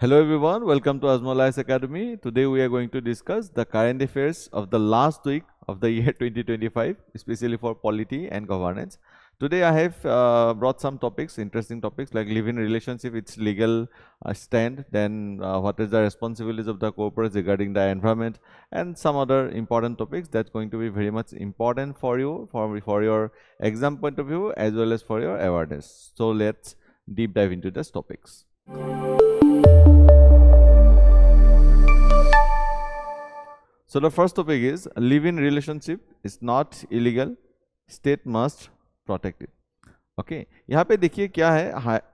Hello everyone, welcome to Azmolas Academy. Today we are going to discuss the current affairs of the last week of the year 2025, especially for polity and governance. Today I have brought some topics, interesting topics like live-in relationship, its legal stand, then what is the responsibilities of the corporates regarding the environment, and some other important topics that's going to be very much important for you, for your exam point of view, as well as for your awareness. So let's deep dive into these topics. So the first topic is live-in relationship is not illegal, state must protect it. Okay यहाँ पे देखिए क्या है,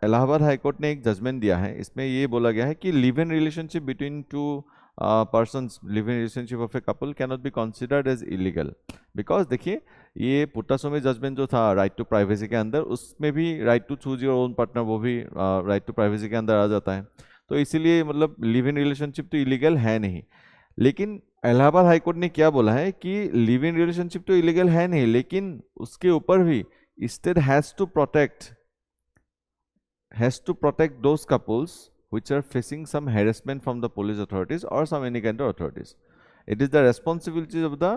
Allahabad high court ने एक judgement दिया है, इसमें ये बोला गया है कि live in relationship between two persons, live in relationship of a couple can not be considered as illegal because देखिए ये पुट्टास्वामी जजमेंट जो था राइट टू प्राइवेसी के अंदर, उसमें भी right to choose your own partner वो भी राइट टू प्राइवेसी के अंदर आ जाता है। तो इसीलिए मतलब लिव इन रिलेशनशिप तो इलीगल है नहीं, लेकिन इलाहाबाद हाईकोर्ट ने क्या बोला है कि लिव इन रिलेशनशिप तो इलीगल है नहीं, लेकिन उसके ऊपर भी state has to protect those couples which are facing some harassment from the police authorities or some any kind of authorities. It is the responsibility of the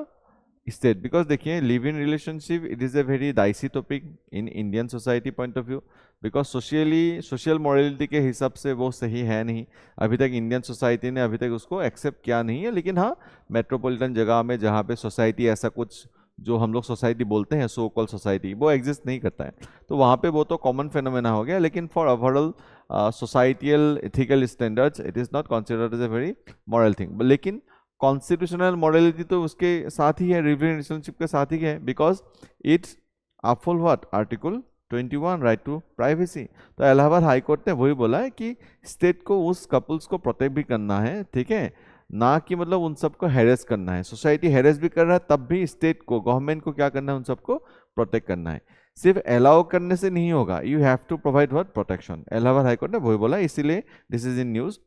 state because देखिए live in relationship it is a very dicey topic in Indian society point of view because social morality के हिसाब से वो सही है नहीं, अभी तक इंडियन सोसाइटी ने अभी तक उसको एक्सेप्ट किया नहीं है। लेकिन हाँ, मेट्रोपॉलिटन जगह में जहाँ पे सोसाइटी ऐसा कुछ जो हम लोग सोसाइटी बोलते हैं सो कॉल सोसाइटी वो एग्जिस्ट नहीं करता है, तो वहाँ पे वो तो कॉमन फेनोमेना हो गया। लेकिन for overall societal ethical standards it is not considered as a very moral thing. लेकिन कॉन्स्टिट्यूशनल मॉरलिटी तो उसके साथ ही है, लिव इन रिलेशनशिप के साथ ही है, because it's uphold what article 21 right to privacy. तो इलाहाबाद हाई कोर्ट ने वही बोला है कि स्टेट को उस कपल्स को प्रोटेक्ट भी करना है, ठीक है, ना कि मतलब उन सबको हैरेस करना है। सोसाइटी हैरेस भी कर रहा है तब भी स्टेट को, गवर्नमेंट को क्या करना है, उन सबको प्रोटेक्ट करना है। सिर्फ अलाउ करने से नहीं होगा, you have to provide what protection. Allahabad high court ने वही बोला, इसीलिए this is in news.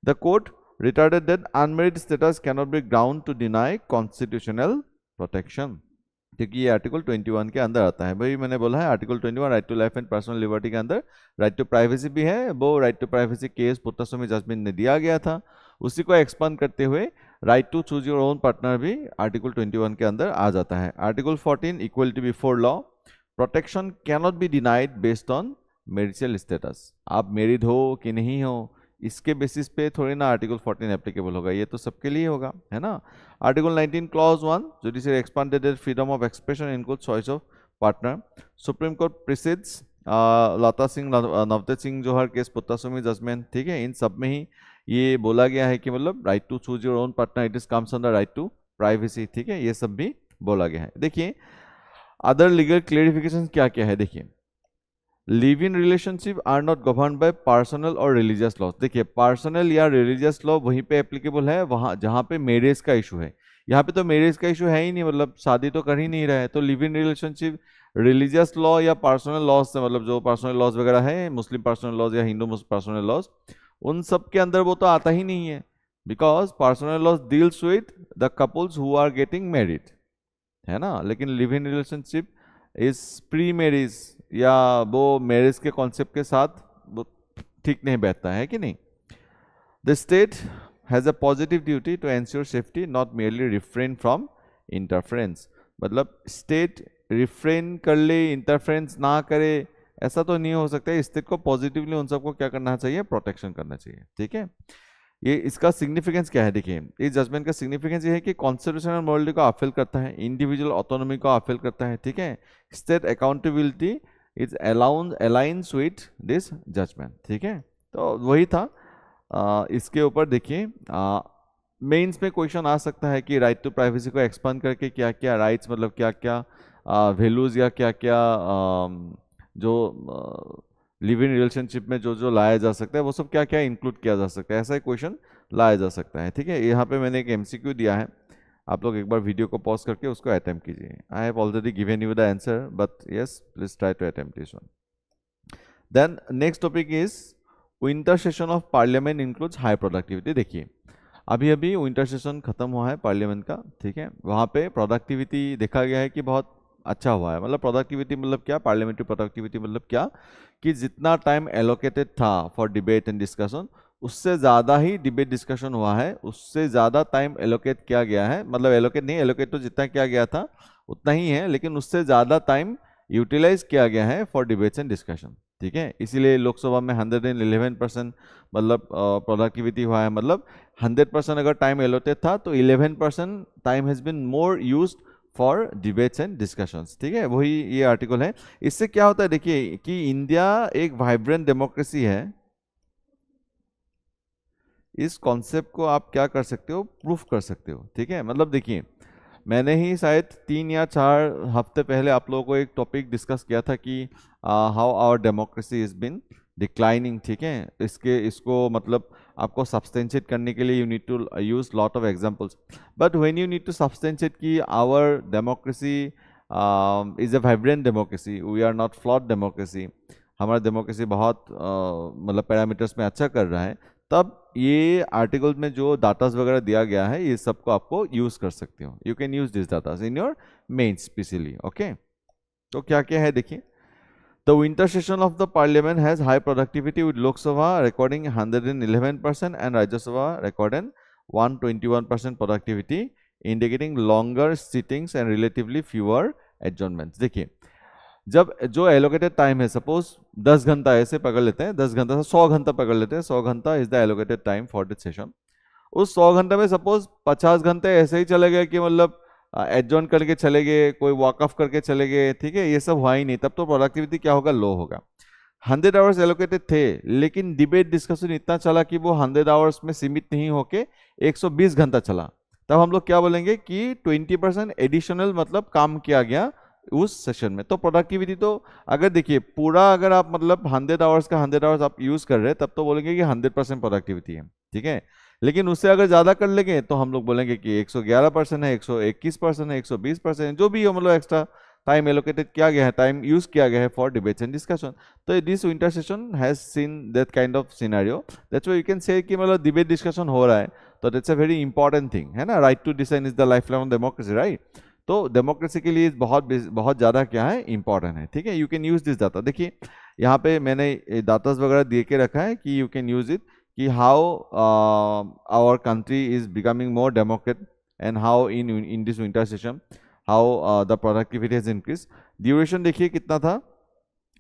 The court reiterated that unmarried status can not be ground to deny constitutional protection, क्योंकि ये आर्टिकल 21 के अंदर आता है। भाई मैंने बोला है article 21 right to life and personal liberty के अंदर राइट टू प्राइवेसी भी है। वो right to privacy case Puttaswamy judgement ने दिया गया था, उसी को एक्सपांड करते हुए right to choose your own partner भी आर्टिकल 21 के अंदर आ जाता है। Article 14 equality before law, protection can not be denied based on marital status. आप मैरिड हो कि नहीं हो इसके बेसिस पे थोड़ी ना आर्टिकल 14 एप्लीकेबल होगा, ये तो सबके लिए होगा, है ना। Article 19 clause 1 judicial expanded freedom of expression include choice of partner. Supreme court precedents Lata Singh Navtej Singh Johar case Puttaswamy judgement, ठीक है, इन सब में ही ये बोला गया है कि मतलब right to choose your own partner it is comes under right to privacy, ठीक है, ये सब भी बोला गया है। देखिए अदर लीगल क्लेरिफिकेशन क्या क्या है, देखिए live in relationship are not govern by personal और रिलीजियस लॉ। देखिए पर्सनल या रिलीजियस लॉ वहीं पे एप्लीकेबल है वहाँ जहाँ पे मैरिज का इशू है, यहाँ पे तो मैरिज का इशू है ही नहीं, मतलब शादी तो कर ही नहीं रहा है। तो live in relationship religious law या पर्सनल लॉज से, मतलब जो पर्सनल लॉज वगैरह है, मुस्लिम पर्सनल लॉज या हिंदू पर्सनल लॉज, उन सब के अंदर वो तो आता ही नहीं है, because personal laws deals with the couples who are getting married, है ना। लेकिन live in relationship is pre marriage या वो मैरिज के कॉन्सेप्ट के साथ वो ठीक नहीं बैठता है कि नहीं। The state has a positive duty to ensure safety not merely refrain from interference. मतलब स्टेट रिफ्रेन कर ले, इंटरफेरेंस ना करे, ऐसा तो नहीं हो सकता। स्टेट को पॉजिटिवली उन सबको क्या करना चाहिए, प्रोटेक्शन करना चाहिए, ठीक है। ये इसका सिग्निफिकेंस क्या है, देखिए इस जजमेंट का सिग्निफिकेंस ये है कि कॉन्स्टिट्यूशनल मॉरलिटी को अपील करता है, इंडिविजुअल ऑटोनॉमी को अपील करता है, ठीक है। State accountability is aligns with this judgement, ठीक है। तो वही था। इसके ऊपर देखिए मेंस में क्वेश्चन आ सकता है कि राइट टू प्राइवेसी को एक्सपांड करके क्या क्या राइट्स, मतलब क्या क्या वैल्यूज या क्या क्या जो लिव इन रिलेशनशिप में जो जो लाया जा सकता है वो सब क्या क्या इंक्लूड किया जा सकता है, ऐसा एक क्वेश्चन लाया जा सकता है, ठीक है। यहाँ पे मैंने एक एमसीक्यू दिया है, आप लोग एक बार वीडियो को पॉज करके उसको अटेम्प्ट कीजिए। I have already given you the answer but yes please try to attempt this one. Then next topic is winter session of parliament includes high productivity. देखिए अभी अभी विंटर सेशन खत्म हुआ है पार्लियामेंट का, ठीक है। वहाँ पे प्रोडक्टिविटी देखा गया है कि बहुत अच्छा हुआ है। मतलब प्रोडक्टिविटी मतलब क्या, पार्लियामेंट्री प्रोडक्टिविटी मतलब क्या कि जितना टाइम एलोकेटेड था फॉर डिबेट एंड डिस्कशन उससे ज़्यादा ही डिबेट डिस्कशन हुआ है, उससे ज़्यादा टाइम एलोकेट किया गया है, मतलब एलोकेट नहीं, एलोकेट तो जितना किया गया था उतना ही है, लेकिन उससे ज़्यादा टाइम यूटिलाइज किया गया है फॉर डिबेट्स एंड डिस्कशन। ठीक है, इसीलिए लोकसभा में 111% मतलब प्रोडक्टिविटी हुआ है। मतलब 100% अगर टाइम एलोटेड था तो 11% time has been more used for debates and discussions. ठीक है, वही ये आर्टिकल है। इससे क्या होता है देखिए कि इंडिया एक वाइब्रेंट डेमोक्रेसी है। इस कॉन्सेप्ट को आप क्या कर सकते हो, प्रूफ कर सकते हो। ठीक है, मतलब देखिए मैंने ही शायद 3 या 4 हफ्ते पहले आप लोगों को एक टॉपिक डिस्कस किया था कि how our democracy is being declining. ठीक है, इसको मतलब आपको सब्सटेंशिएट करने के लिए you need to use lot of examples, but when you need to substantiate कि our democracy is a vibrant democracy, we are not flawed democracy, हमारा डेमोक्रेसी बहुत मतलब पैरामीटर्स में अच्छा कर रहा है, तब ये आर्टिकल में जो डाटास वगैरह दिया गया है ये सबको आपको यूज कर सकते हो। You can use this datas in your mains specially. Okay, तो क्या क्या है देखिए। The winter session of the parliament has high productivity with Lok Sabha recording 111% and Rajya Sabha recording 121% productivity, indicating longer sittings and relatively fewer adjournments. देखिए जब जो allocated time है, suppose 10 घंटा ऐसे पकड़ लेते हैं, 10 घंटा से 100 घंटा पकड़ लेते हैं, 100 घंटा is the allocated time for this session. उस 100 घंटे में सपोज 50 घंटे ऐसे ही चले गए कि मतलब एडजॉर्न करके चले गए, कोई वॉक ऑफ करके चले गए। ठीक है, ये सब हुआ ही नहीं, तब तो प्रोडक्टिविटी क्या होगा, लो होगा। 100 आवर्स एलोकेटेड थे, लेकिन डिबेट डिस्कशन इतना चला कि वो 100 आवर्स में सीमित नहीं होके 120 घंटा चला, तब हम लोग क्या बोलेंगे कि 20% एडिशनल मतलब काम किया गया उस सेशन में। तो प्रोडक्टिविटी तो अगर देखिए पूरा अगर आप मतलब 100 आवर्स का 100 आवर्स आप यूज कर रहे हैं, तब तो बोलेंगे कि 100% प्रोडक्टिविटी है। ठीक है, लेकिन उससे अगर ज्यादा कर लेंगे तो हम लोग बोलेंगे कि 111% है, 121% है, 120% जो भी हो, मतलब एक्स्ट्रा टाइम एलोकेटेड किया गया है, टाइम यूज किया गया है फॉर डिबेट्स एंड डिस्कशन। तो this winter session has seen that kind of scenario, that's why you can say कि मतलब डिबेट डिस्कशन हो रहा है, तो that's a very important thing है ना। Right to decide is the life long democracy, right. तो डेमोक्रेसी के लिए बहुत बहुत ज़्यादा क्या है, इंपॉर्टेंट है। ठीक है, you can use this data. देखिए यहाँ पे मैंने डाटास वगैरह दे के रखा है कि यू कैन यूज इट, कि how our country is becoming more democrat and how in this winter session how the productivity has increase. Duration देखिए कितना था,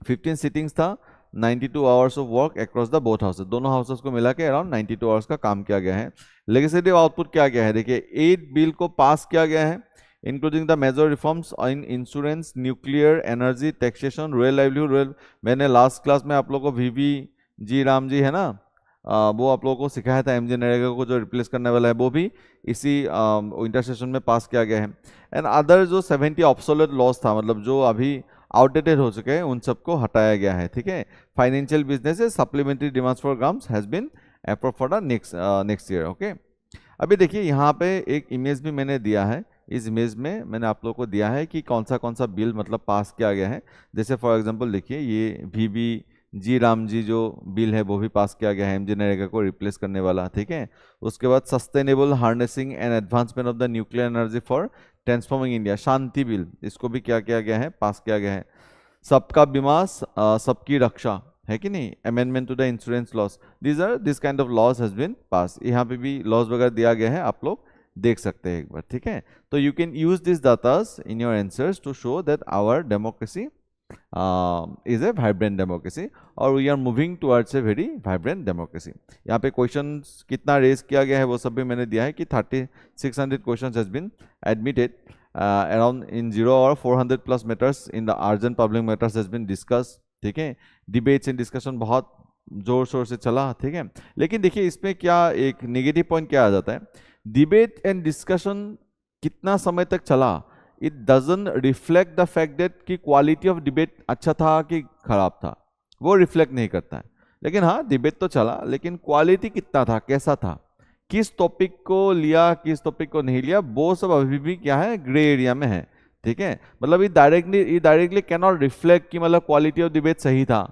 15 सिटिंग्स था, 92 hours of work across the both houses, दोनों houses को मिला के around 92 hours का काम किया गया है। लेजिस्लेटिव आउटपुट क्या गया है देखिए, 8 बिल को पास किया गया है, including the major reforms in insurance, nuclear energy, taxation, rural livelihood. मैंने लास्ट क्लास में आप लोगों को वीवी जी राम जी है ना, वो आप लोगों को सिखाया था, एमजी नरेगा को जो रिप्लेस करने वाला है, वो भी इसी विंटर सेशन में पास किया गया है। एंड अदर जो 70 ऑब्सोलेट लॉज था, मतलब जो अभी आउटडेटेड हो चुके हैं, उन सबको हटाया गया है। ठीक है, financial businesses supplementary demands for grants has been approved for the next year. Okay, अभी देखिए यहाँ पे एक इमेज भी मैंने दिया है, इस इमेज में मैंने आप लोगों को दिया है कि कौन सा बिल मतलब पास किया गया है। जैसे फॉर एग्जांपल देखिए ये वीबी जी राम जी जो बिल है वो भी पास किया गया है, एमजी नरेगा को रिप्लेस करने वाला। ठीक है, उसके बाद sustainable harnessing and advancement of the nuclear energy for transforming India, Shanti bill, इसको भी क्या किया गया है, पास किया गया है। सबका बीमा सबकी रक्षा है कि नहीं, amendment to the insurance laws, this kind of laws has been pass. यहाँ पे भी लॉज वगैरह दिया गया है, आप लोग देख सकते हैं एक बार। ठीक है, तो you can use this datas in your answers to show that our democracy is a vibrant democracy or we are moving towards a very vibrant democracy। यहाँ पे क्वेश्चंस कितना रेज किया गया है वो सब भी मैंने दिया है कि 3600 questions has been admitted around in 0 or 400 plus matters in the urgent public matters has been discussed। ठीक है, डिबेट्स एंड डिस्कशन बहुत जोर शोर से चला। ठीक है, लेकिन देखिए इसमें क्या एक नेगेटिव पॉइंट क्या आ जाता है, डिबेट एंड डिस्कशन कितना समय तक चला, it doesn't reflect the fact that कि क्वालिटी ऑफ डिबेट अच्छा था कि खराब था, वो रिफ्लेक्ट नहीं करता है। लेकिन हाँ डिबेट तो चला, लेकिन क्वालिटी कितना था, कैसा था, किस टॉपिक को लिया किस टॉपिक को नहीं लिया, वो सब अभी भी क्या है, ग्रे एरिया में है। ठीक है, मतलब ये डायरेक्टली कैन नॉट रिफ्लेक्ट कि मतलब क्वालिटी ऑफ डिबेट सही था।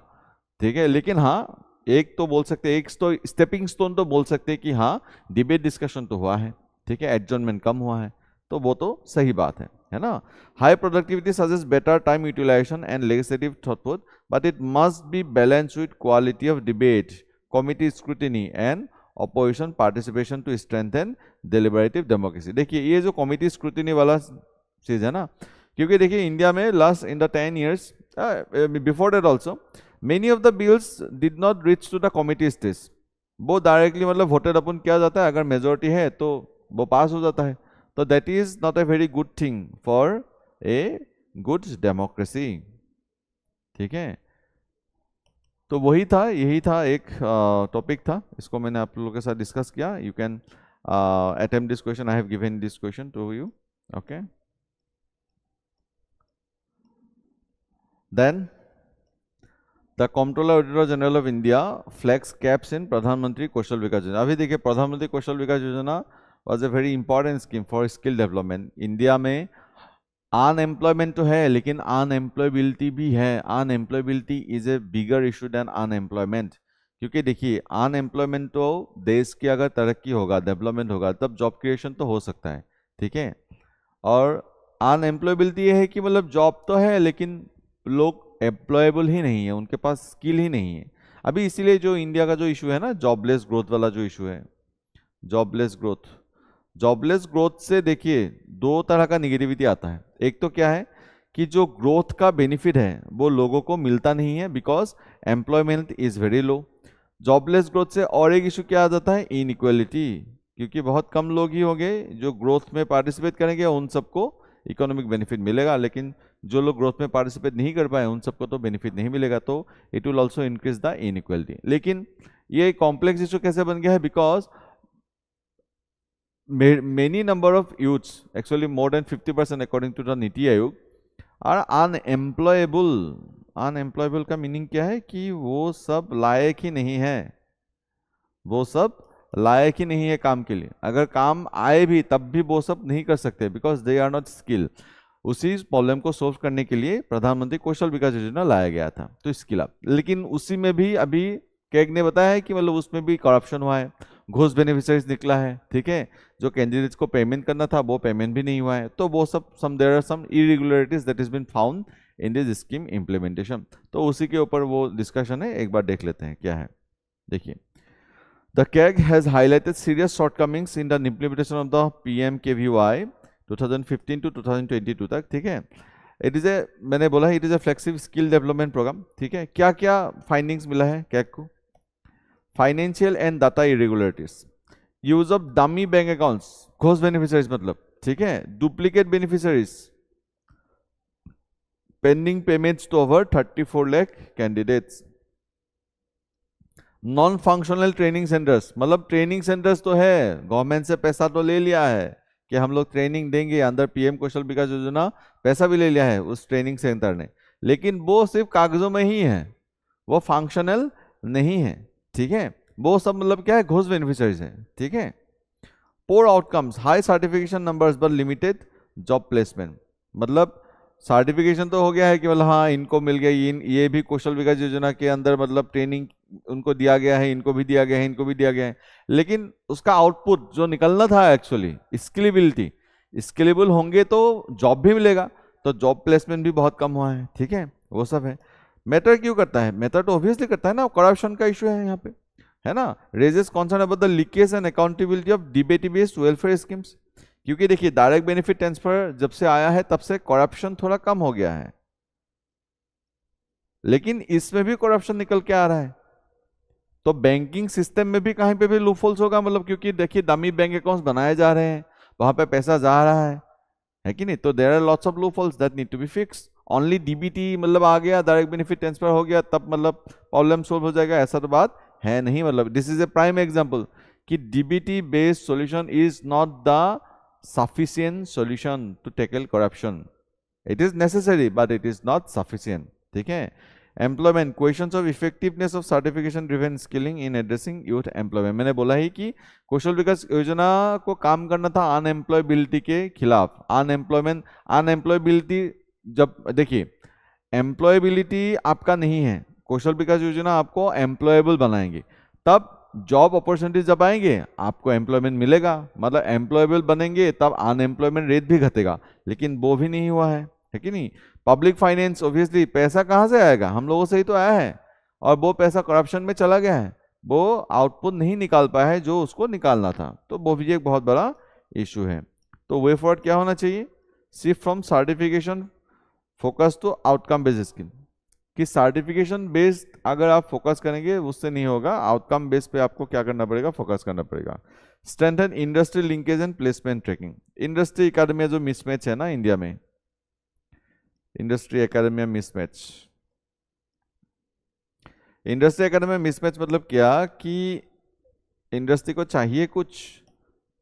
ठीक है, लेकिन हाँ एक तो बोल सकते, एक तो स्टेपिंग स्टोन तो बोल सकते कि हाँ डिबेट डिस्कशन तो हुआ है। ठीक है, एडजॉर्नमेंट कम हुआ है, तो वो तो सही बात है ना। High productivity suggest better time utilisation and legislative throughput, but it must be balance with quality of debate committee scrutiny and opposition participation to strengthen deliberative democracy। देखिए ये जो committee scrutiny वाला चीज है ना, क्योंकि देखिए इंडिया में last in the 10 years before that also many of the bills did not reach to the committee stage. वो डायरेक्टली मतलब वोटेड अपन किया जाता है, अगर मेजोरिटी है तो वो पास हो जाता है। तो that is not a very good thing for a good democracy. ठीक है, तो वही था, यही था एक टॉपिक था, इसको मैंने आप लोगों के साथ डिस्कस किया। You can attempt this question, I have given this question to you. Okay, then the controller auditor general of India flags gaps in Pradhan Mantri कौशल विकास योजना। अभी देखिए प्रधानमंत्री कौशल विकास योजना was a very important scheme for skill development. India में unemployment तो है लेकिन अनएम्प्लॉयबिलिटी भी है। Unemployability is a bigger issue than unemployment, क्योंकि देखिए अनएम्प्लॉयमेंट तो देश की अगर तरक्की होगा, डेवलपमेंट होगा, तब जॉब क्रिएशन तो हो सकता है। ठीक है, और अनएम्प्लॉयबिलिटी ये है कि मतलब जॉब तो है लेकिन लोग एम्प्लॉयबल ही नहीं है, उनके पास स्किल ही नहीं है। अभी इसीलिए जो इंडिया का जो इशू है ना, जॉबलेस ग्रोथ वाला जो इशू है, जॉबलेस ग्रोथ से देखिए दो तरह का निगेटिविटी आता है। एक तो क्या है कि जो ग्रोथ का बेनिफिट है वो लोगों को मिलता नहीं है because employment is very low. Jobless growth से और एक इशू क्या आ जाता है, इनइक्वालिटी, क्योंकि बहुत कम लोग ही होंगे जो ग्रोथ में पार्टिसिपेट करेंगे, उन सबको इकोनॉमिक बेनिफिट मिलेगा, लेकिन जो लोग ग्रोथ में पार्टिसिपेट नहीं कर पाए उन सबको तो बेनिफिट नहीं मिलेगा। तो it will also increase the inequality. लेकिन ये कॉम्प्लेक्स इशू कैसे बन गया है, because many number of youths, actually more than 50% according to the Niti Aayog, are unemployable. Unemployable का मीनिंग क्या है कि वो सब लायक ही नहीं है, वो सब लायक ही नहीं है काम के लिए। अगर काम आए भी तब भी वो सब नहीं कर सकते because they are not skill. उसी प्रॉब्लम को सोल्व करने के लिए प्रधानमंत्री कौशल विकास योजना लाया गया था, तो इसके खिलाफ। लेकिन उसी में भी अभी कैग ने बताया है कि मतलब उसमें भी करप्शन हुआ है, घूस बेनिफिशियरीज निकला है। ठीक है, जो कैंडिडेट्स को पेमेंट करना था वो पेमेंट भी नहीं हुआ है। तो वो सब there are some irregularities that is been found in this scheme implementation. तो उसी के ऊपर वो डिस्कशन है, एक बार देख लेते हैं क्या है। देखिए, the CAG has highlighted serious shortcomings in the implementation of the PMKVY 2015 to 2022 तक। ठीक है, इट इज ए, मैंने बोला it is a flexible skill development program. ठीक है, क्या क्या फाइंडिंग्स मिला है कैग को, financial and data irregularities, use of dummy bank accounts, ghost beneficiaries मतलब, ठीक है, duplicate beneficiaries, pending payments to over 34 lakh candidates, non functional training centres, मतलब ट्रेनिंग सेंटर्स तो है, गवर्नमेंट से पैसा तो ले लिया है कि हम लोग ट्रेनिंग देंगे, अंदर PM कौशल विकास योजना पैसा भी ले लिया है उस ट्रेनिंग सेंटर ने, लेकिन वो सिर्फ कागजों में ही है, वो फंक्शनल नहीं है। ठीक है, वो सब मतलब क्या है, घोष बेनिफिशियरीज है। ठीक है, poor outcomes, high certification numbers but limited job placement, मतलब सर्टिफिकेशन तो हो गया है कि मतलब हाँ इनको मिल गया, ये भी कौशल विकास योजना के अंदर मतलब ट्रेनिंग उनको दिया गया है, इनको भी दिया गया है, इनको भी दिया गया है, लेकिन उसका आउटपुट जो निकलना था एक्चुअली स्किलेबिलिटी, स्किलेबल होंगे तो जॉब भी मिलेगा, तो जॉब प्लेसमेंट भी बहुत कम हुआ है। ठीक है, वो सब है। मैटर क्यों करता है, मैटर तो ऑब्वियसली करता है ना, करप्शन का इशू है यहाँ पे, है ना। Raises concern about the leakage and accountability of DBT based welfare schemes, क्योंकि देखिए डायरेक्ट बेनिफिट ट्रांसफर जब से आया है तब से करप्शन थोड़ा कम हो गया है, लेकिन इसमें भी करप्शन निकल के आ रहा है। तो बैंकिंग सिस्टम में भी कहीं पे भी लूपहोल्स होगा, मतलब क्योंकि देखिए डमी बैंक अकाउंट्स बनाए जा रहे हैं, वहां पे पैसा जा रहा है कि नहीं, तो there are lots of loopholes that need to be fixed. Only DBT मतलब आ गया, डायरेक्ट बेनिफिट ट्रांसफर हो गया तब मतलब प्रॉब्लम सोल्व हो जाएगा, ऐसा तो बात है नहीं। मतलब this is a prime example कि DBT based solution is not the sufficient solution to tackle corruption. It is necessary but it is not sufficient. ठीक है, employment, questions of effectiveness of certification driven skilling in addressing youth employment, मैंने बोला ही कि कौशल विकास योजना को काम करना था अनएम्प्लॉयबिलिटी के खिलाफ। अनएम्प्लॉयबिलिटी, जब देखिए एम्प्लॉयबिलिटी आपका नहीं है, कौशल विकास योजना आपको एम्प्लॉयबल बनाएंगे, तब जॉब अपॉर्चुनिटीज जब आएंगे आपको एम्प्लॉयमेंट मिलेगा, मतलब एम्प्लॉयबल बनेंगे तब अनएम्प्लॉयमेंट रेट भी घटेगा, लेकिन वो भी नहीं हुआ है कि नहीं। पब्लिक फाइनेंस, ऑब्वियसली पैसा कहाँ से आएगा, हम लोगों से ही तो आया है, और वो पैसा करप्शन में चला गया है, वो आउटपुट नहीं निकाल पाया है जो उसको निकालना था, तो वो भी एक बहुत बड़ा इशू है। तो वे फॉरवर्ड क्या होना चाहिए, shift from certification focus to outcome based scheme, कि सर्टिफिकेशन बेस्ड अगर आप फोकस करेंगे उससे नहीं होगा, आउटकम बेस्ड पे आपको क्या करना पड़ेगा, फोकस करना पड़ेगा। Strengthen industry linkage and placement tracking, industry academy जो मिसमैच है ना इंडिया में, industry academy mismatch, industry academy mismatch मतलब क्या कि इंडस्ट्री को चाहिए कुछ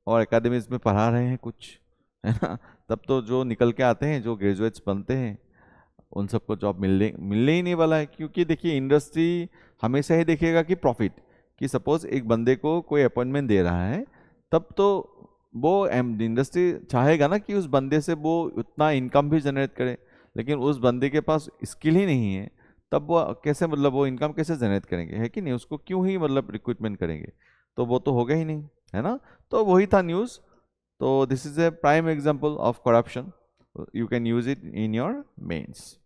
और एकेडमीज में पढ़ा रहे हैं कुछ, है ना, तब तो जो निकल के आते हैं, जो ग्रेजुएट्स बनते हैं, उन सबको जॉब मिलने ही नहीं वाला है। क्योंकि देखिए इंडस्ट्री हमेशा ही देखेगा कि प्रॉफिट, कि सपोज एक बंदे को कोई अपॉइंटमेंट दे रहा है, तब तो वो इंडस्ट्री चाहेगा ना कि उस बंदे से वो उतना इनकम भी जनरेट करे, लेकिन उस बंदे के पास स्किल ही नहीं है, तब वो कैसे, मतलब वो इनकम कैसे जनरेट करेंगे, है कि नहीं, उसको क्यों ही मतलब रिक्रूटमेंट करेंगे, तो वो तो होगा ही नहीं, है ना। तो वही था न्यूज़। तो this is a prime example of corruption, you can use it in your mains.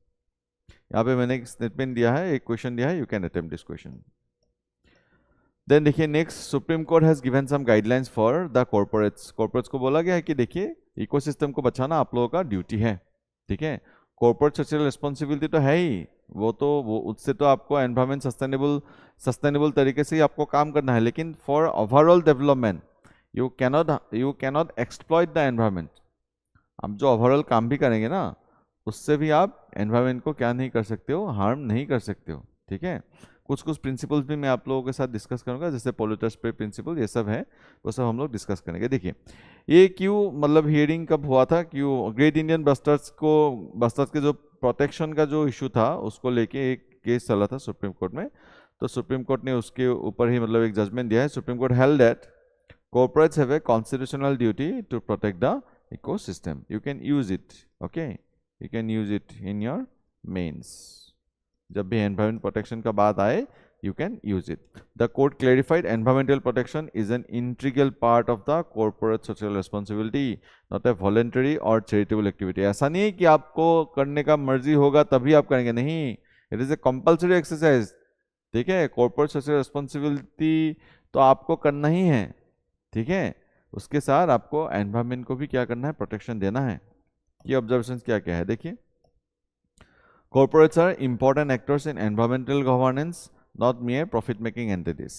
यहाँ पे मैंने एक स्टेटमेंट दिया है, एक क्वेश्चन दिया है, you can attempt this question. Then देखिए next, supreme court has given some guidelines for the corporates, corporates को बोला गया है कि देखिए इकोसिस्टम को बचाना आप लोगों का ड्यूटी है, ठीक है। कॉर्पोरेट सोशल रिस्पॉन्सिबिलिटी तो है ही, वो उससे तो आपको एनवायरमेंट सस्टेनेबल तरीके से ही आपको काम करना है, लेकिन for overall development you cannot exploit the environment. आप जो ओवरऑल काम भी करेंगे ना, उससे भी आप एनवायरमेंट को क्या नहीं कर सकते हो, हार्म नहीं कर सकते हो, ठीक है। कुछ कुछ प्रिंसिपल्स भी मैं आप लोगों के साथ डिस्कस करूंगा, जैसे पोल्यूटर्स पे प्रिंसिपल, ये सब है, वो सब हम लोग डिस्कस करेंगे। देखिए ये क्यों, मतलब हियरिंग कब हुआ था, क्यों ग्रेट इंडियन बस्टर्स के जो प्रोटेक्शन का जो इशू था उसको लेके एक केस चला था सुप्रीम कोर्ट में। तो सुप्रीम कोर्ट ने उसके ऊपर ही मतलब एक जजमेंट दिया है। Supreme court held that corporates have a constitutional duty to protect the ecosystem. You can use it, okay? You can use it in your mains. जब भी environment protection का बात आए, you can use it. The court clarified environmental protection is an integral part of the corporate social responsibility, not a voluntary or charitable activity. ऐसा नहीं है कि आपको करने का मर्जी होगा तभी आप करेंगे, नहीं, it is a compulsory exercise, ठीक है। corporate social responsibility तो आपको करना ही है, ठीक है। उसके साथ आपको एनवायरमेंट को भी क्या करना है, प्रोटेक्शन देना है। ये ऑब्जर्वेशन क्या क्या है देखिए, corporates are important actors in environmental governance, not mere profit making entities.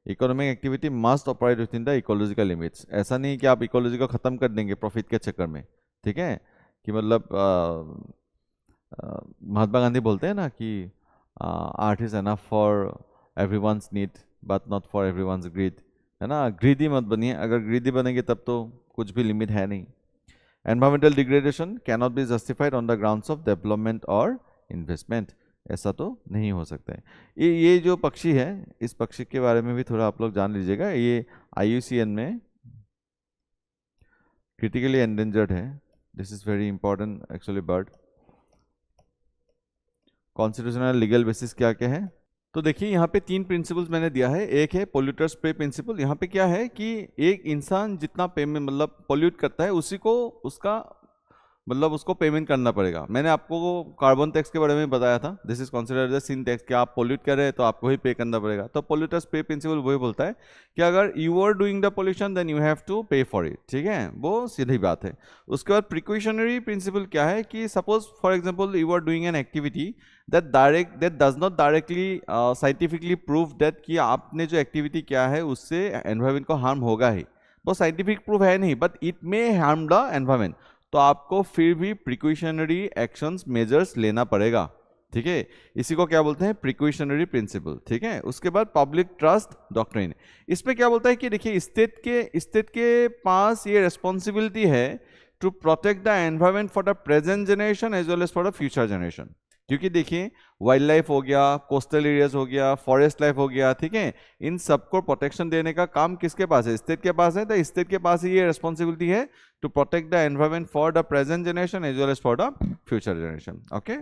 Economic activity must operate within the ecological limits. ऐसा नहीं कि आप इकोलॉजी को खत्म कर देंगे प्रॉफिट के चक्कर में, ठीक है, कि मतलब महात्मा गांधी बोलते हैं ना कि earth is enough for everyone's need but not for everyone's greed, है ना। ग्रीडी मत बनिए, अगर ग्रीडी बनेंगे तब तो कुछ भी लिमिट है नहीं। Environmental degradation can not be justified on the grounds of development और इन्वेस्टमेंट, ऐसा तो नहीं हो सकता है। ये जो पक्षी है, इस पक्षी के बारे में भी थोड़ा आप लोग जान लीजिएगा। ये IUCN में क्रिटिकली एंडेंजर्ड है। This is very important actually bird. Constitutional legal basis क्या क्या है, तो देखिए यहाँ पे 3 प्रिंसिपल्स मैंने दिया है। एक है पोल्यूटर्स पे प्रिंसिपल। यहाँ पे क्या है कि एक इंसान जितना पेमेंट मतलब पोल्यूट करता है उसी को उसका मतलब उसको पेमेंट करना पड़ेगा। मैंने आपको कार्बन टैक्स के बारे में बताया था, this is considered as sin tax, कि आप पोल्यूट कर रहे हैं तो आपको ही पे करना पड़ेगा। तो पोल्यूटर्स पे प्रिंसिपल वही बोलता है कि अगर you are doing the pollution then you have to pay for it, ठीक है, वो सीधी बात है। उसके बाद प्रिकॉशनरी प्रिंसिपल क्या है कि suppose for example you are doing an activity that does not directly scientifically prove that कि आपने जो एक्टिविटी किया है उससे एनवायरमेंट को हार्म होगा ही, वो साइंटिफिक प्रूफ है नहीं, but it may harm the environment, तो आपको फिर भी प्रिकॉशनरी एक्शंस मेजर्स लेना पड़ेगा, ठीक है। इसी को क्या बोलते हैं, प्रिकॉशनरी प्रिंसिपल, ठीक है। उसके बाद पब्लिक ट्रस्ट डॉक्ट्रिन, इसमें क्या बोलता है कि देखिए स्टेट के पास ये रिस्पॉन्सिबिलिटी है to protect the environment for the present generation as well as for the future generation. क्योंकि देखिए वाइल्ड लाइफ हो गया, कोस्टल एरियाज हो गया, फॉरेस्ट लाइफ हो गया, ठीक है, इन सबको प्रोटेक्शन देने का काम किसके पास है, स्टेट के पास है। तो स्टेट के पास ही ये रिस्पॉन्सिबिलिटी है to protect the environment for the present generation as well as for the future generation, okay.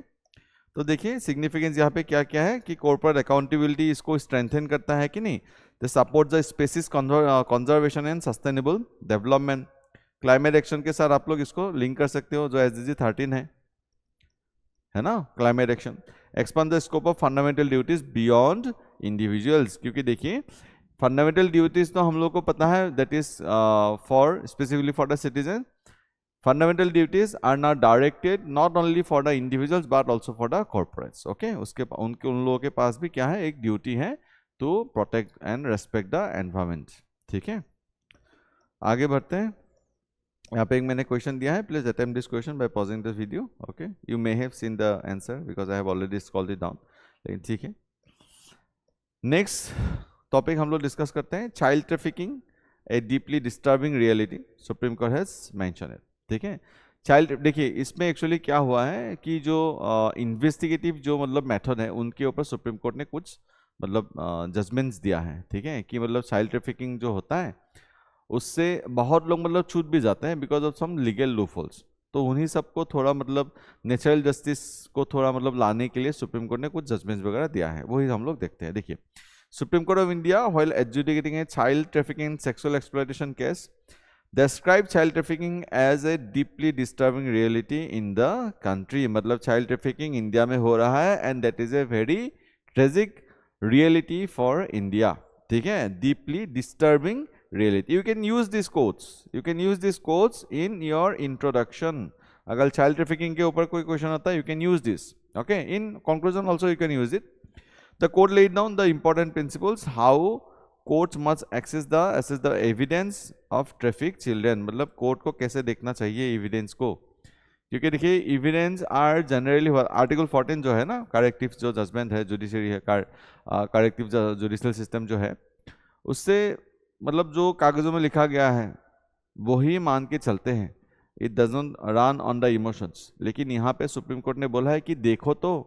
तो देखिए सिग्निफिकेंस यहाँ पे क्या क्या है कि कॉर्पोरेट अकाउंटेबिलिटी इसको स्ट्रेंथन करता है कि नहीं, they support the species conservation and sustainable development. Climate action के साथ आप लोग इसको लिंक कर सकते हो, जो SDG 13 है ना, climate action. Expand the scope of fundamental duties beyond individuals, क्योंकि देखिए फंडामेंटल ड्यूटीज तो हम लोग को पता है, that is for specifically for the citizen. Fundamental duties are not directed not only for the individuals but also for the corporates. Okay, उन लोगों के पास भी क्या है, एक ड्यूटी है to protect and respect the environment. ठीक है, आगे बढ़ते हैं. यहाँ पे एक मैंने क्वेश्चन दिया है, please attempt this question by pausing this video. Okay, you may have seen the answer because I have already scrolled it down, लेकिन ठीक है. नेक्स्ट टॉपिक हम लोग डिस्कस करते हैं, child trafficking A deeply disturbing reality, supreme court has mention it. ठीक है, child, देखिए इसमें एक्चुअली क्या हुआ है कि जो इन्वेस्टिगेटिव जो मतलब मेथड है उनके ऊपर सुप्रीम कोर्ट ने कुछ मतलब जजमेंट्स दिया है. ठीक है, कि मतलब चाइल्ड ट्रैफिकिंग जो होता है उससे बहुत लोग मतलब छूट भी जाते हैं because of some legal loopholes. तो उन्हीं सबको थोड़ा मतलब नेचुरल जस्टिस को थोड़ा मतलब लाने के लिए सुप्रीम कोर्ट ने कुछ जजमेंट्स वगैरह दिया है, वही हम लोग देखते हैं. देखिए, supreme court of India while adjudicating a child trafficking and sexual exploitation case describe child trafficking as a deeply disturbing reality in the country. मतलब child trafficking इंडिया में हो रहा है and that is a very tragic reality for India. ठीक है, deeply disturbing reality. You can use these quotes. You can use these quotes in your introduction. अगर child trafficking के ऊपर कोई क्वेश्चन आता है, you can use this. Okay, in conclusion also you can use it. The court laid down the important principles how courts must assess the evidence of trafficked children. मतलब court को कैसे देखना चाहिए एविडेंस को, क्योंकि देखिए एविडेंस आर जनरली आर्टिकल 14 जो है ना, करेक्टिव जो जजमेंट है, जुडिशरी है, करेक्टिव जुडिशियल सिस्टम जो है, उससे मतलब जो कागजों में लिखा गया है वही मान के चलते हैं. It doesn't run on the emotions. लेकिन यहाँ पे सुप्रीम कोर्ट ने बोला है कि देखो तो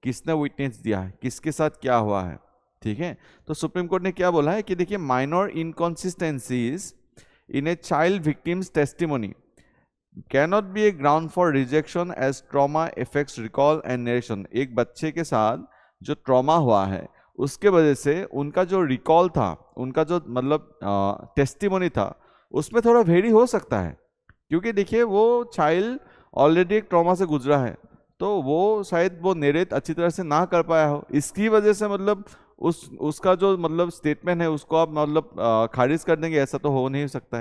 किसने विटनेस दिया है, किसके साथ क्या हुआ है. ठीक है, तो सुप्रीम कोर्ट ने क्या बोला है कि देखिए minor inconsistencies in a child victims testimony cannot be a ground for rejection as trauma effects recall and narration. एक बच्चे के साथ जो ट्रॉमा हुआ है उसके वजह से उनका जो रिकॉल था, उनका जो मतलब टेस्टिमोनी था, उसमें थोड़ा वेरी हो सकता है, क्योंकि देखिए वो चाइल्ड ऑलरेडी एक ट्रॉमा से गुजरा है, तो वो शायद वो नरेट अच्छी तरह से ना कर पाया हो, इसकी वजह से मतलब उसका जो मतलब स्टेटमेंट है उसको आप मतलब खारिज कर देंगे, ऐसा तो हो नहीं सकता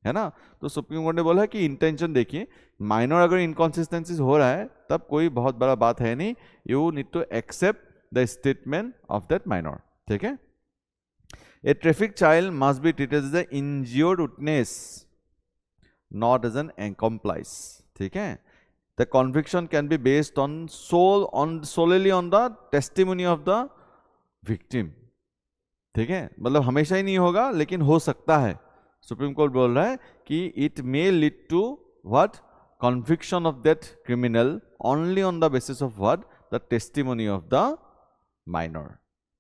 है ना. तो सुप्रीम कोर्ट ने बोला कि इंटेंशन देखिए, माइनर अगर इनकॉन्सिस्टेंसीज हो रहा है तब कोई बहुत बड़ा बात है नहीं, you need to accept the statement of that minor. ठीक है, a traffic child must be treated as a injured witness not as an accomplice. ठीक है, the conviction can be based on solely on the testimony of the victim. ठीक है, मतलब हमेशा ही नहीं होगा लेकिन हो सकता है. सुप्रीम कोर्ट बोल रहा है कि it may lead to what, conviction of that criminal only on the basis of what, the testimony of the minor.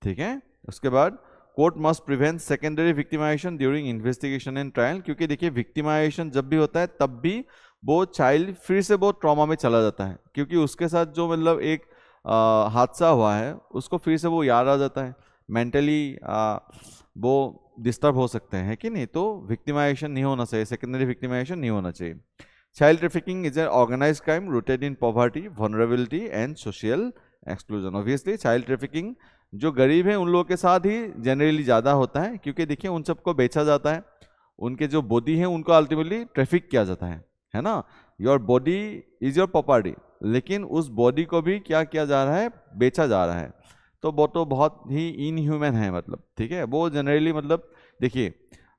ठीक है, उसके बाद court must prevent secondary victimization during investigation and trial. क्योंकि देखिए विक्टिमाइजेशन जब भी होता है तब भी वो चाइल्ड फिर से वो ट्रॉमा में चला जाता है, क्योंकि उसके साथ जो मतलब एक हादसा हुआ है उसको फिर से वो याद आ जाता है, मेंटली वो डिस्टर्ब हो सकते हैं कि नहीं. तो विक्टिमाइजेशन नहीं होना चाहिए, सेकेंडरी विक्टिमाइजेशन नहीं होना चाहिए. Child trafficking is an organized crime rooted in poverty, vulnerability and social exclusion. Obviously child trafficking जो गरीब हैं उन लोगों के साथ ही जनरली ज़्यादा होता है, क्योंकि देखिए उन सबको बेचा जाता है, उनके जो बॉडी है उनको अल्टीमेटली ट्रैफिक किया जाता है ना. Your body is your property, लेकिन उस बॉडी को भी क्या किया जा रहा है, बेचा जा रहा है. तो वो तो बहुत ही इनह्यूमन है मतलब. ठीक है, वो जनरली मतलब देखिए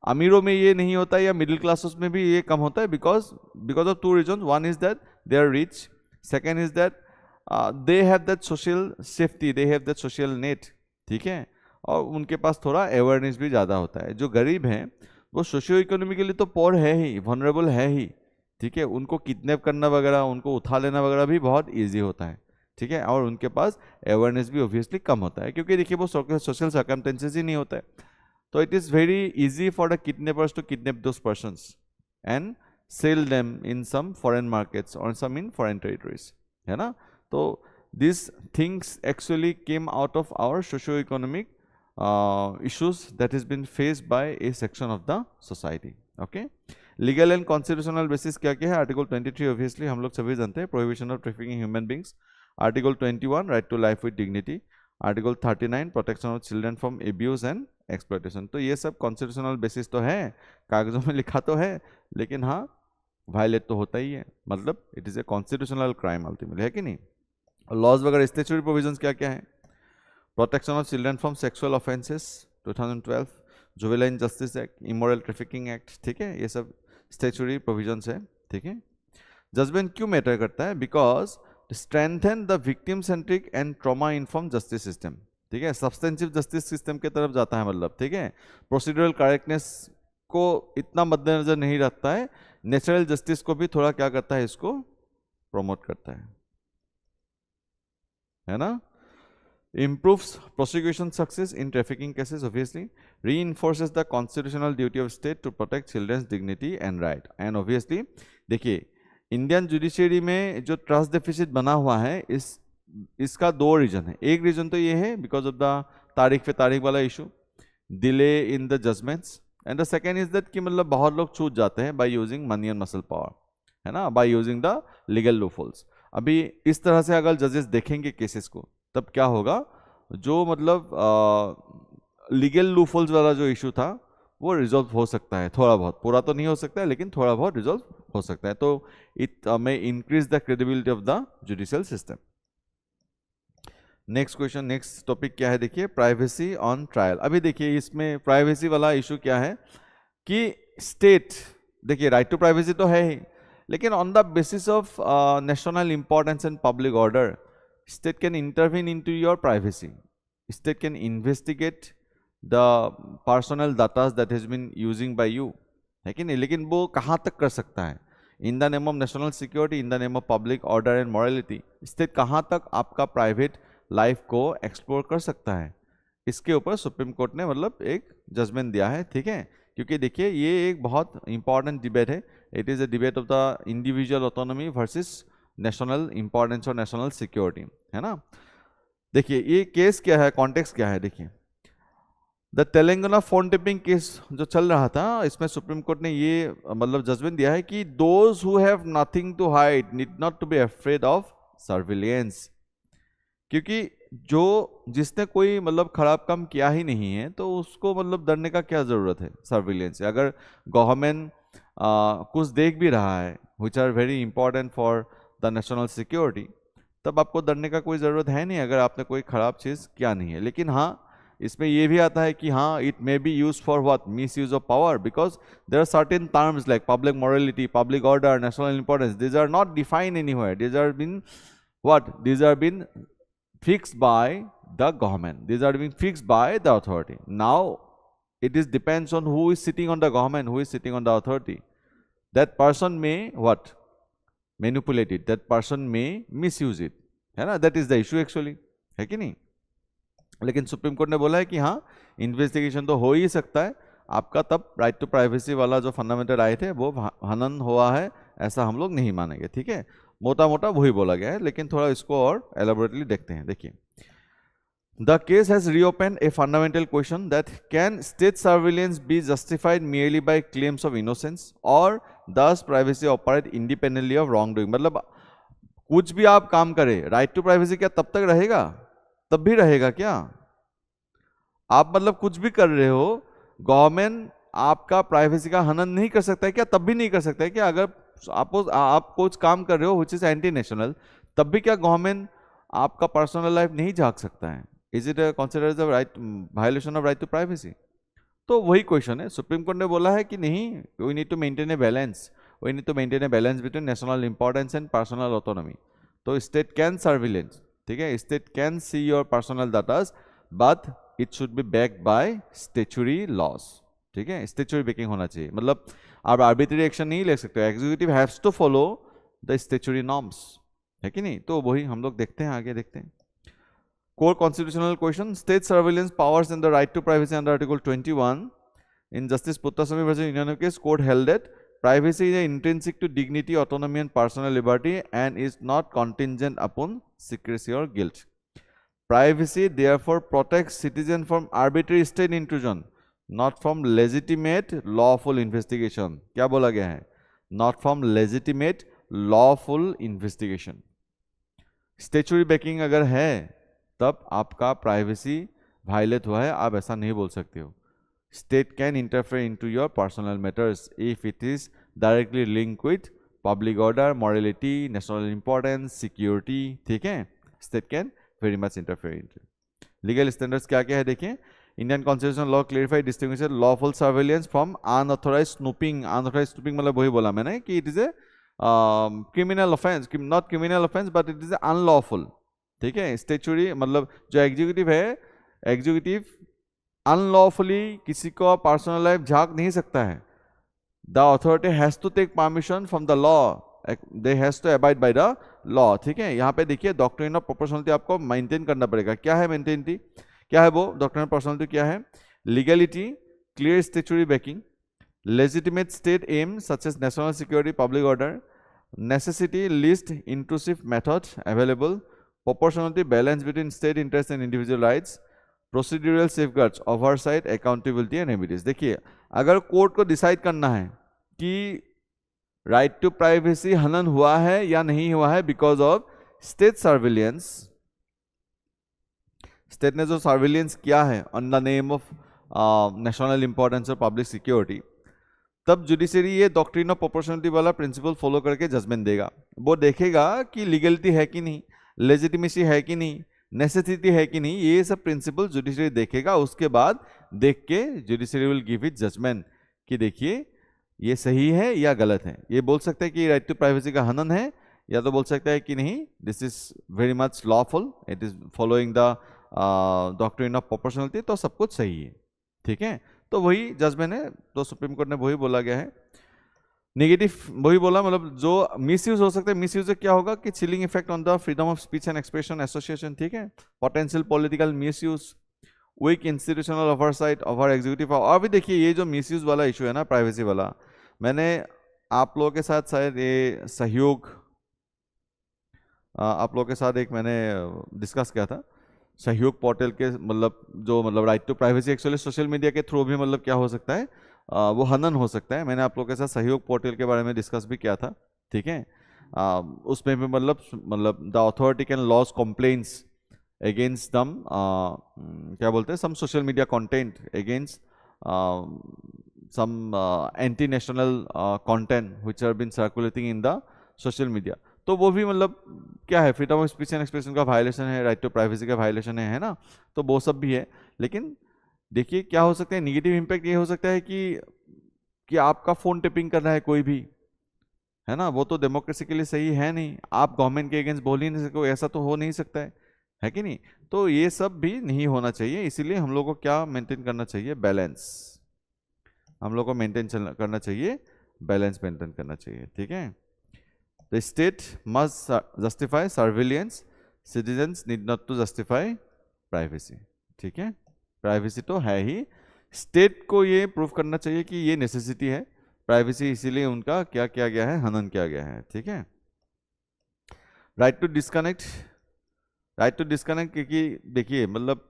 अमीरों में ये नहीं होता या मिडिल क्लासेस में भी ये कम होता है, because of two reason. One is that they are rich, second is that they have that social safety, they have that social net. ठीक है, और उनके पास थोड़ा अवेयरनेस भी ज़्यादा होता है. जो गरीब हैं वो सोशियो इकोनॉमिकली तो पोर है ही, वनरेबल है ही. ठीक है, उनको किडनैप करना वगैरह, उनको उठा लेना वगैरह भी बहुत ईजी होता है. ठीक है, और उनके पास अवेयरनेस भी ऑब्वियसली कम होता है, क्योंकि देखिए वो सोशल सर्कमस्टेंसेस ही नहीं होता है. तो it is very easy for the kidnappers to kidnap those persons and sell them in some foreign markets और सम इन फॉरेन टेरिटरीज, है ना. तो this things actually came out of our socio economic issues that has been faced by a section of the society. Okay, legal and constitutional basis क्या क्या है. Article 23 obviously हम लोग सभी जानते हैं, prohibition of trafficking human beings. Article 21 right to life with dignity. Article 39 protection of children from abuse and exploitation. तो ये सब कॉन्स्टिट्यूशनल बेसिस तो है, कागजों में लिखा तो है, लेकिन हाँ वायलेट तो होता ही है, मतलब it is a constitutional crime ultimately, है कि नहीं। लॉज वगैरह स्टैट्यूटरी प्रोविजंस क्या क्या है, protection of children from sexual offences 2012, juvenile justice act, immoral trafficking act, ठीक है, ये सब स्टैट्यूटरी प्रोविजंस है, ठीक है। जजमेंट क्यों मैटर करता है, because strengthen the victim centric and trauma inform justice system, ठीक है, सब्सटेंसिव जस्टिस सिस्टम की तरफ जाता है, मतलब ठीक है, प्रोसीड्यूरल करेक्टनेस को इतना मद्देनजर नहीं रखता है, नेचुरल जस्टिस को भी थोड़ा क्या करता है, इसको प्रमोट करता है ना। Improves prosecution success in trafficking cases, obviously reinforces the constitutional duty of state to protect children's dignity and right, and obviously देखिए इंडियन जुडिशियरी में जो ट्रस्ट डेफिसिट बना हुआ है, इसका दो रीजन है। एक रीजन तो ये है बिकॉज ऑफ द तारीख पे तारीख वाला issue, delay in the judgments, and the second is that कि मतलब बहुत लोग छूट जाते हैं by using money and muscle power, है ना, by using the legal loopholes. अभी इस तरह से अगर जजेस देखेंगे केसेस को, तब क्या होगा, जो मतलब लीगल लूपहोल्स वाला जो इशू था वो रिजॉल्व हो सकता है, थोड़ा बहुत, पूरा तो नहीं हो सकता है लेकिन थोड़ा बहुत रिजॉल्व हो सकता है। तो it may increase the credibility of the judicial system. Next question, next topic क्या है, देखिए प्राइवेसी ऑन ट्रायल। अभी देखिए इसमें प्राइवेसी वाला इशू क्या है कि स्टेट, देखिए राइट टू प्राइवेसी तो है ही, लेकिन on the basis of national importance and public order, state can intervene into your privacy. State can investigate the personal data that has been using by you, है कि नहीं, लेकिन वो कहाँ तक कर सकता है, in the name of national security, in the name of public order and morality, state कहाँ तक आपका प्राइवेट लाइफ को एक्सप्लोर कर सकता है, इसके ऊपर सुप्रीम कोर्ट ने मतलब एक जजमेंट दिया है, ठीक है। क्योंकि देखिए ये एक बहुत इंपॉर्टेंट डिबेट है, it is a debate of the individual autonomy versus national importance और नेशनल सिक्योरिटी, है ना। देखिए ये केस क्या है, कॉन्टेक्स्ट क्या है, देखिए the Telangana phone tapping case जो चल रहा था, इसमें सुप्रीम कोर्ट ने ये मतलब जजमेंट दिया है कि those who have nothing to hide need not to be afraid of surveillance, क्योंकि जो जिसने कोई मतलब खराब काम किया ही नहीं है तो उसको मतलब डरने का क्या जरूरत है सर्विलियंस से। अगर गवर्नमेंट कुछ देख भी रहा है which are very important for the national security, तब आपको डरने का कोई ज़रूरत है नहीं अगर आपने कोई ख़राब चीज़ किया नहीं है। लेकिन हाँ इसमें यह भी आता है कि हाँ it may be use for what, misuse of power, because there are certain terms like public morality, public order, national importance, these are not defined anywhere, these are been what, these are been fixed by the government, these are being fixed by the authority. Now it is depends on who is sitting on the government, who is sitting on the authority. That person may what, manipulate it, that person may misuse it, है ना, that is the issue actually, है कि नहीं। लेकिन supreme court ने बोला है कि हाँ इन्वेस्टिगेशन तो हो ही सकता है आपका, तब राइट टू प्राइवेसी वाला जो फंडामेंटल राइट है वो हनन हुआ है ऐसा हम लोग नहीं मानेंगे, ठीक है। मोटा मोटा वही बोला गया है, लेकिन थोड़ा इसको और एलाबोरेटली देखते हैं। देखिए the case has reopen a fundamental question that can state surveillance be justified merely by claims of innocence और does privacy operate independently of wrongdoing. मतलब कुछ भी आप काम करें, राइट टू प्राइवेसी क्या तब तक रहेगा, तब भी रहेगा क्या? आप मतलब कुछ भी कर रहे हो, गवर्नमेंट आपका प्राइवेसी का हनन नहीं कर सकता है क्या? तब भी नहीं कर सकता है क्या? अगर आप कुछ काम कर रहे हो विच इज एंटी नेशनल, तब भी क्या गवर्नमेंट आपका पर्सनल लाइफ नहीं झांक सकता है? Is it considered the right violation of right to privacy? तो वही क्वेश्चन है। सुप्रीम कोर्ट ने बोला है कि नहीं, we need to maintain a balance, we need to maintain a balance between national importance and personal autonomy. तो state can surveillance, ठीक है, state can see your personal datas, but it should be backed by statutory laws, ठीक है, statutory banking होना चाहिए। मतलब आप arbitrary action नहीं ले सकते, executive haves to follow the statutory norms, है कि नहीं। तो वही हम लोग देखते हैं, आगे देखते हैं। Core constitutional question, state surveillance powers and the right to privacy under article 21 in justice Puttaswamy versus union case, court held that privacy is intrinsic to dignity, autonomy and personal liberty and is not contingent upon secrecy or guilt. Privacy therefore protects citizen from arbitrary state intrusion, not from legitimate lawful investigation. क्या बोला गया है? Not from legitimate lawful investigation. Statutory backing अगर है तब आपका privacy violet हुआ है, आप ऐसा नहीं बोल सकते हो। State can interfere into your personal matters if it is directly link with public order, morality, national importance, security, ठीक है। State can very much interfere into. Legal standards क्या क्या है देखिए। Indian constitution law clarify distinguishes lawful surveillance from unauthorise snooping. Unauthorise snooping मतलब वही बोला मैंने कि it is a criminal offence, not criminal offence but it is a unlawful, ठीक है। स्टैट्यूटरी मतलब जो एग्जीक्यूटिव है, एग्जीक्यूटिव अनलॉफुली किसी को पर्सनल लाइफ झांक नहीं सकता है। The authority has to take permission from the law, they has to abide by the law, ठीक है। यहाँ पे देखिए डॉक्ट्रिन ऑफ प्रोपोर्शनलिटी आपको मेंटेन करना पड़ेगा। क्या है मेंटेनिटी, क्या है वो डॉक्ट्रिन ऑफ प्रोपोर्शनलिटी, क्या है? Legality, clear statutory banking, legitimate state aim such as national security, public order, necessity, least intrusive method available, proportionality, balance between state interests and individual rights, procedural safeguards, oversight, accountability and remedies। देखिए अगर court को decide करना है कि right to privacy हनन हुआ है या नहीं हुआ है because of state surveillance, state ने जो सर्विलियंस किया है on the name of national importance और पब्लिक सिक्योरिटी, तब जुडिशरी ये डॉक्ट्रिन ऑफ प्रोपोर्शनलिटी वाला प्रिंसिपल फॉलो करके जजमेंट देगा। वो देखेगा कि लीगलिटी है कि नहीं, लेजिटिमेसी है कि नहीं, नेसेसिटी है कि नहीं, ये सब प्रिंसिपल जुडिशरी देखेगा। उसके बाद देख के judiciary will give it judgment कि देखिए ये सही है या गलत है। ये बोल सकता है कि राइट टू प्राइवेसी का हनन है, या तो बोल सकता है कि नहीं this is very much lawful, it is following the doctrine of proportionality, तो सब कुछ सही है, ठीक है। तो वही जजमेंट है, तो सुप्रीम कोर्ट ने वही बोला गया है। नेगेटिव वही बोला, मतलब जो मिसयूज हो सकता है, मिसयूज से क्या होगा कि chilling effect on the freedom of speech and expression association, ठीक है। Potential political misuse, weak institutional oversight over executive. और भी देखिए ये जो मिसयूज वाला इशू है ना प्राइवेसी वाला, मैंने आप लोगों के साथ शायद ये सहयोग आप लोगों के साथ एक मैंने डिस्कस किया था सहयोग पोर्टल के, मतलब जो मतलब right to privacy actually social media के थ्रू भी मतलब क्या हो सकता है वो हनन हो सकता है। मैंने आप लोगों के साथ सहयोग पोर्टल के बारे में डिस्कस भी किया था, ठीक है। उसमें भी मतलब the authority can laws complaints against them, क्या बोलते हैं, some social media content against some anti national content which are been circulating in the social media. तो वो भी मतलब क्या है, freedom of speech and expression का वायलेशन है, राइट टू प्राइवेसी का वायलेशन है ना। तो वो सब भी है। लेकिन देखिए क्या हो सकता है, निगेटिव इम्पैक्ट ये हो सकता है कि आपका फोन टेपिंग कर रहा है कोई भी, है ना, वो तो डेमोक्रेसी के लिए सही है नहीं। आप गवर्नमेंट के अगेंस्ट बोल ही नहीं सकते, ऐसा तो हो नहीं सकता है कि नहीं। तो ये सब भी नहीं होना चाहिए। इसीलिए हम लोग को क्या मेंटेन करना चाहिए, बैलेंस। हम लोग को मेंटेन करना चाहिए, बैलेंस मेंटेन करना चाहिए, ठीक है। The state must justify surveillance, citizens need not to justify privacy, ठीक है। प्राइवेसी तो है ही, स्टेट को ये प्रूव करना चाहिए कि ये नेसेसिटी है प्राइवेसी, इसीलिए उनका क्या किया गया है, हनन किया गया है, ठीक है। Right to disconnect, right to disconnect, क्योंकि देखिए मतलब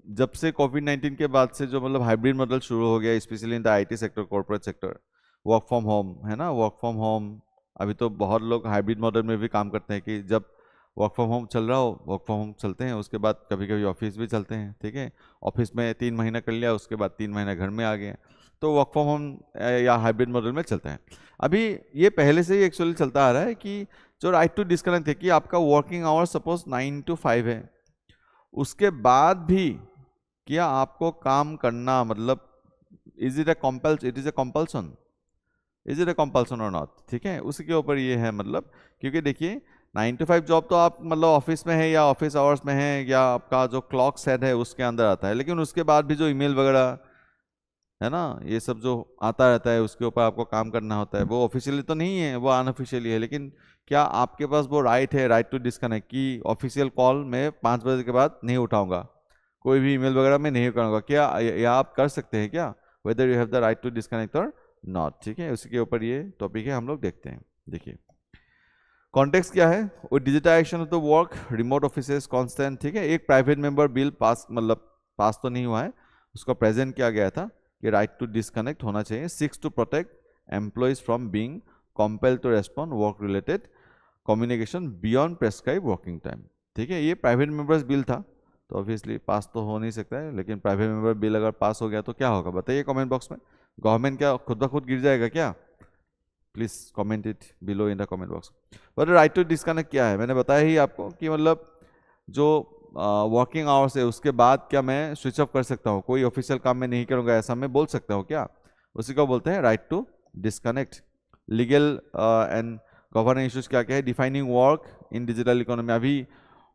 जब से कोविड-19 के बाद से जो मतलब हाइब्रिड मॉडल शुरू हो गया, specially in the IT sector, corporate sector, work from home, है ना, वर्क फ्रॉम होम। अभी तो बहुत लोग हाइब्रिड मॉडल में भी काम करते हैं कि जब वर्क फ्रॉम होम चल रहा हो वर्क फ्रॉम होम चलते हैं, उसके बाद कभी कभी ऑफिस भी चलते हैं, ठीक है। ऑफिस में 3 महीना कर लिया, उसके बाद 3 महीना घर में आ गए, तो वर्क फ्रॉम होम या हाइब्रिड मॉडल में चलता है। अभी ये पहले से ही एक्चुअली चलता आ रहा है कि जो राइट टू डिस्कनेक्ट है कि आपका वर्किंग आवर सपोज 9 to 5 है, उसके बाद भी क्या आपको काम करना, मतलब is it A compulsion, is it A compulsion और नॉट, ठीक है। उसके ऊपर ये है, मतलब क्योंकि देखिए 9 to 5 जॉब तो आप मतलब ऑफिस में है या ऑफिस आवर्स में है या आपका जो क्लॉक सेट है उसके अंदर आता है, लेकिन उसके बाद भी जो ईमेल वगैरह है ना, ये सब जो आता रहता है उसके ऊपर आपको काम करना होता है, वो ऑफिशियली तो नहीं है, वो अनऑफिशियली है। लेकिन क्या आपके पास वो राइट है, राइट टू डिस्कनेक्ट, कि ऑफिशियल कॉल मैं 5 बजे के बाद नहीं उठाऊंगा, कोई भी ईमेल वगैरह में नहीं करूँगा, क्या या आप कर सकते हैं क्या, whether you have the right to disconnect और नॉट, ठीक है। उसके ऊपर ये टॉपिक है, हम लोग देखते हैं। देखिए कॉन्टेक्स्ट क्या है, वो digitisation of the work, remote offices constant, ठीक है। एक प्राइवेट मेंबर बिल पास, मतलब पास तो नहीं हुआ है, उसका प्रेजेंट किया गया था कि राइट टू डिस्कनेक्ट होना चाहिए। 6 to protect employees from being compelled to respond work related communication beyond prescribe working time, ठीक है। ये प्राइवेट मेंबर्स बिल था, तो ऑब्वियसली पास तो हो नहीं सकता है, लेकिन प्राइवेट मेंबर बिल अगर पास हो गया तो क्या होगा बताइए कमेंट बॉक्स में। गवर्नमेंट क्या खुद ब खुद गिर जाएगा क्या? Please comment it below in the comment box. But right to disconnect क्या है, मैंने बताया ही आपको कि मतलब जो वर्किंग आवर्स है उसके बाद क्या मैं स्विच ऑफ कर सकता हूँ, कोई ऑफिशियल काम मैं नहीं करूँगा ऐसा मैं बोल सकता हूँ क्या? उसी को बोलते हैं right to disconnect. Legal and governance issues क्या क्या है, defining work in digital economy, अभी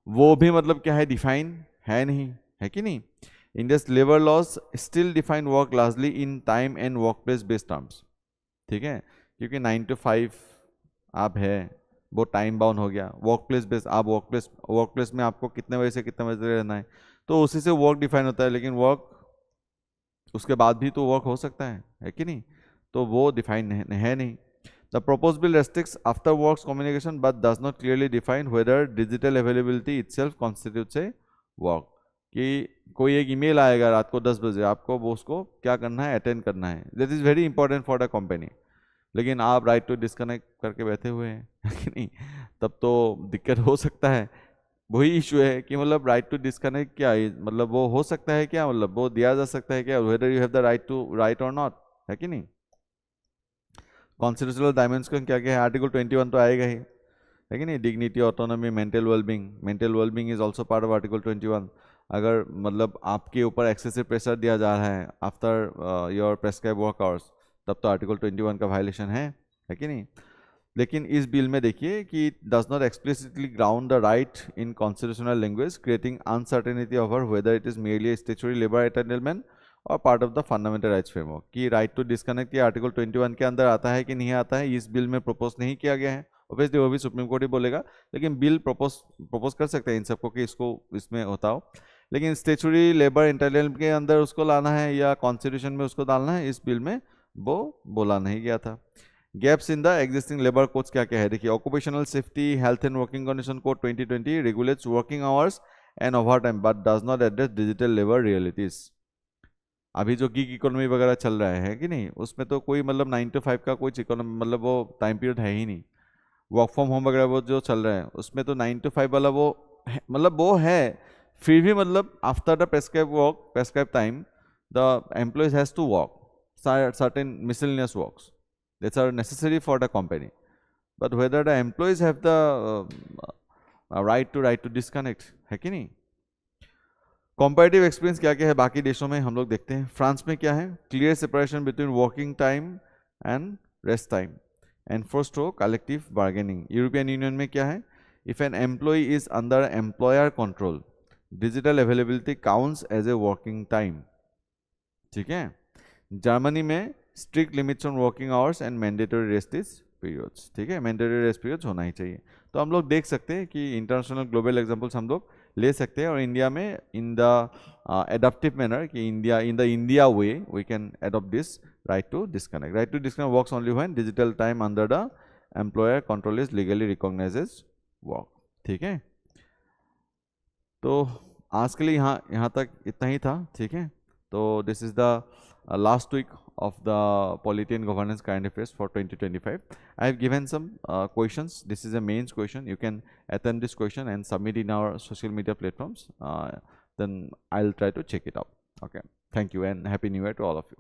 वो भी मतलब क्या है, डिफाइन है नहीं, है कि नहीं? India's labour laws still define work largely in time and work place based terms, ठीक है, क्योंकि 9 to 5 आप है वो टाइम बाउंड हो गया। वर्क प्लेस बेस्ड, आप वर्क प्लेस में आपको कितने बजे से कितने बजे तक रहना है, तो उसी से वर्क डिफाइन होता है, लेकिन वर्क उसके बाद भी तो वर्क हो सकता है कि नहीं? तो वो डिफाइन है नहीं। The proposed bill restricts after works communication but does not clearly define whether digital availability itself constitutes a work, कि कोई एक ईमेल आएगा रात को 10 बजे, आपको वो उसको क्या करना है, अटेंड करना है, that is very important for the company, लेकिन आप राइट टू डिस्कनेक्ट करके बैठे हुए हैं कि नहीं, तब तो दिक्कत हो सकता है। वही इशू है कि मतलब राइट टू डिस्कनेक्ट क्या है, मतलब वो हो सकता है क्या, मतलब वो दिया जा सकता है क्या, whether you have the right to right और नॉट, है कि नहीं? कॉन्स्टिट्यूशनल डायमेंशन क्या क्या है, आर्टिकल 21 तो आएगा ही, है कि नहीं? Dignity, autonomy, mental wellbeing is also part of article 21। अगर मतलब आपके ऊपर एक्सेसिव प्रेशर दिया जा रहा है after your prescribe work hours, तब तो आर्टिकल 21 का वायलेशन है कि नहीं? लेकिन इस बिल में देखिए कि does not explicitly ground the right in constitutional language, creating uncertainty over whether it is merely statutory labour entitlement or part of the fundamental rights framework. कि राइट टू डिस्कनेक्ट ये आर्टिकल 21 के अंदर आता है कि नहीं आता है, इस बिल में प्रपोज नहीं किया गया है। ऑब्वियसली वो भी सुप्रीम कोर्ट ही बोलेगा, लेकिन बिल प्रपोज कर सकते हैं इन सबको कि इसको इसमें होता हो, लेकिन स्टैट्यूटरी लेबर एंटाइटलमेंट के अंदर उसको लाना है या कॉन्स्टिट्यूशन में उसको डालना है, इस बिल में वो बोला नहीं गया था। Gaps in the existing labour codes क्या क्या है, देखिए occupational safety health and working condition code 2020 regulates working hours and over time but does not address digital labour realities. अभी जो गिग इकोनॉमी वगैरह चल रहा है कि नहीं, उसमें तो कोई मतलब 9 to 5 का कोई इकोनॉमी मतलब वो टाइम पीरियड है ही नहीं। वर्क फ्रॉम होम वगैरह वो जो चल रहा है उसमें तो 9 to 5 वाला वो मतलब वो है, फिर भी मतलब after the prescribe time the employees has to work certain miscellaneous works that are necessary for the company, but whether the employees have the right to disconnect, है कि नहीं? कंपैरेटिव एक्सपीरियंस क्या क्या है बाकी देशों में हम लोग देखते हैं। फ्रांस में क्या है, clear separation between working time and rest time, enforced through collective bargaining. European Union में क्या है, if an employee is under employer control digital availability counts as a working time, ठीक है। जर्मनी में strict limits on working hours and mandatory rest is periods, ठीक है, mandatory rest periods होना ही चाहिए। तो हम लोग देख सकते हैं कि इंटरनेशनल ग्लोबल एग्जांपल्स हम लोग ले सकते हैं, और इंडिया में इन द एडप्टिव मैनर कि India in the India way we can adopt this right to disconnect. Right to disconnect works only when digital time under the employer control is legally recognised as work, ठीक है। तो आज के लिए यहाँ तक इतना ही था, ठीक है। तो this is the last week of the polity and governance current affairs for 2025. I have given some questions. This is a mains question. You can attempt this question and submit in our social media platforms. Then I'll try to check it out. Okay. Thank you and Happy New Year to all of you.